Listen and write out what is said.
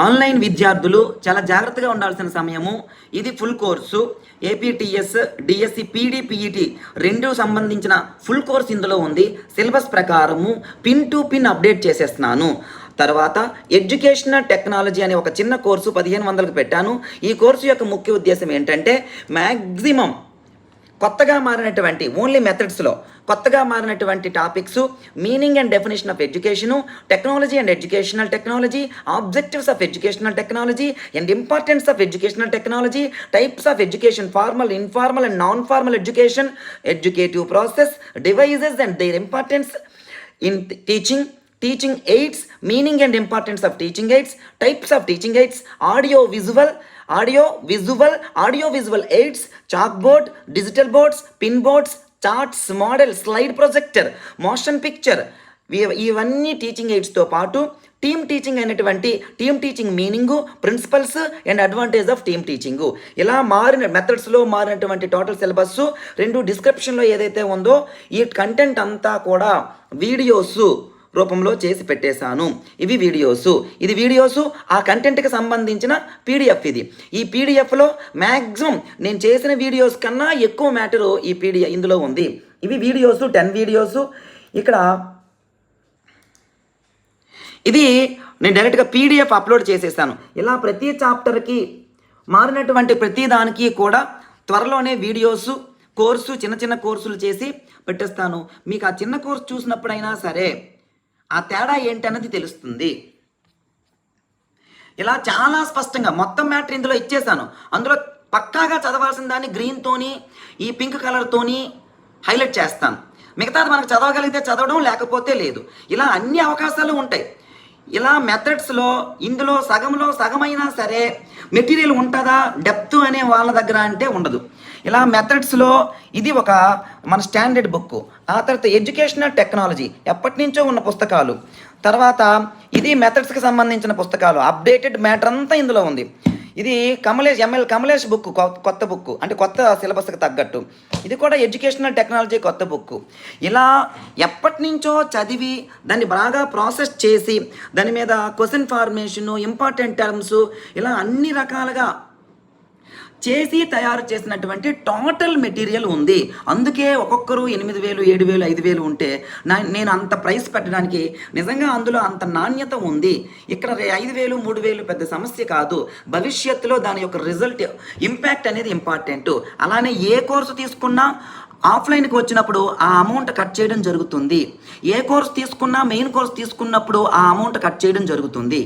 Online విద్యార్థులు చాలా జాగ్రత్తగా ఉండాల్సిన సమయము. ఇది ఫుల్ కోర్సు. ఏపీటీఎస్, డిఎస్సి, పీడీపీఈటీ రెండు సంబంధించిన ఫుల్ కోర్స్ ఇందులో ఉంది. సిలబస్ ప్రకారము పిన్ టు పిన్ అప్డేట్ చేసేస్తున్నాను. తర్వాత ఎడ్యుకేషనల్ టెక్నాలజీ అనే ఒక చిన్న కోర్సు 1500కు పెట్టాను. ఈ కోర్సు యొక్క ముఖ్య ఉద్దేశం ఏంటంటే మ్యాక్సిమం కొత్తగా మారినటువంటి ఓన్లీ మెథడ్స్లో కొత్తగా మారినటువంటి topics, meaning and definition of education, technology and educational technology, objectives of educational technology and importance of educational technology, types of education, formal, informal and non formal education, educative process, devices and their importance in teaching, teaching aids, meaning and importance of teaching aids, types of teaching aids, audio visual aids, chalkboard, digital boards, pin boards, charts, model, slide projector, motion picture, ఇవన్నీ teaching ఎయిడ్స్తో పాటు team teaching అయినటువంటి team teaching meaning, principles and advantage of team teaching, ఇలా మారిన మెథడ్స్లో మారినటువంటి total syllabus రెండు డిస్క్రిప్షన్లో ఏదైతే ఉందో ఈ కంటెంట్ అంతా కూడా వీడియోస్ రూపంలో చేసి పెట్టేశాను. ఇది వీడియోసు ఆ కంటెంట్కి సంబంధించిన పీడిఎఫ్. ఈ పీడిఎఫ్లో మ్యాక్సిమం నేను చేసిన వీడియోస్ కన్నా ఎక్కువ మ్యాటరు ఇందులో ఉంది. ఇవి వీడియోసు 10 వీడియోసు. ఇక్కడ ఇది నేను డైరెక్ట్గా పీడిఎఫ్ అప్లోడ్ చేసేసాను. ఇలా ప్రతి చాప్టర్కి మారినటువంటి ప్రతి దానికి కూడా త్వరలోనే వీడియోసు కోర్సు చిన్న కోర్సులు చేసి పెట్టేస్తాను. మీకు ఆ చిన్న కోర్సు చూసినప్పుడైనా సరే ఆ తేడా ఏంటన్నది తెలుస్తుంది. ఇలా చాలా స్పష్టంగా మొత్తం మ్యాటర్ ఇందులో ఇచ్చేసాను. అందులో పక్కాగా చదవాల్సిన దాన్ని గ్రీన్తోని ఈ పింక్ కలర్తోని హైలైట్ చేస్తాను. మిగతాది మనకు చదవగలిగితే చదవడం, లేకపోతే లేదు. ఇలా అన్ని అవకాశాలు ఉంటాయి. ఇలా మెథడ్స్లో ఇందులో సగంలో సగమైనా సరే మెటీరియల్ ఉంటుందా డెప్త్ అనే వాళ్ళ దగ్గర అంటే ఉండదు. ఇలా మెథడ్స్లో ఇది ఒక మన స్టాండర్డ్ బుక్. ఆ తర్వాత ఎడ్యుకేషనల్ టెక్నాలజీ ఎప్పటి నుంచో ఉన్న పుస్తకాలు, తర్వాత ఇది మెథడ్స్కి సంబంధించిన పుస్తకాలు, అప్డేటెడ్ మ్యాటర్ అంతా ఇందులో ఉంది. ఇది కమలేష్ బుక్, కొత్త బుక్, అంటే కొత్త సిలబస్కి తగ్గట్టు. ఇది కూడా ఎడ్యుకేషనల్ టెక్నాలజీ కొత్త బుక్. ఇలా ఎప్పటి నుంచో చదివి దాన్ని బాగా ప్రాసెస్ చేసి దాని మీద క్వశ్చన్ ఫార్మేషను, ఇంపార్టెంట్ టర్మ్స్, ఇలా అన్ని రకాలుగా చేసి తయారు చేసినటువంటి టోటల్ మెటీరియల్ ఉంది. అందుకే ఒక్కొక్కరు 8,000, 7,000, 5,000 ఉంటే నేను అంత ప్రైస్ పెట్టడానికి నిజంగా అందులో అంత నాణ్యత ఉంది. ఇక్కడ 5,000, 3,000 పెద్ద సమస్య కాదు. భవిష్యత్తులో దాని యొక్క రిజల్ట్ ఇంపాక్ట్ అనేది ఇంపార్టెంట్. అలానే ఏ కోర్సు తీసుకున్నా ఆఫ్లైన్కి వచ్చినప్పుడు ఆ అమౌంట్ కట్ చేయడం జరుగుతుంది. ఏ కోర్స్ తీసుకున్నా మెయిన్ కోర్స్ తీసుకున్నప్పుడు ఆ అమౌంట్ కట్ చేయడం జరుగుతుంది.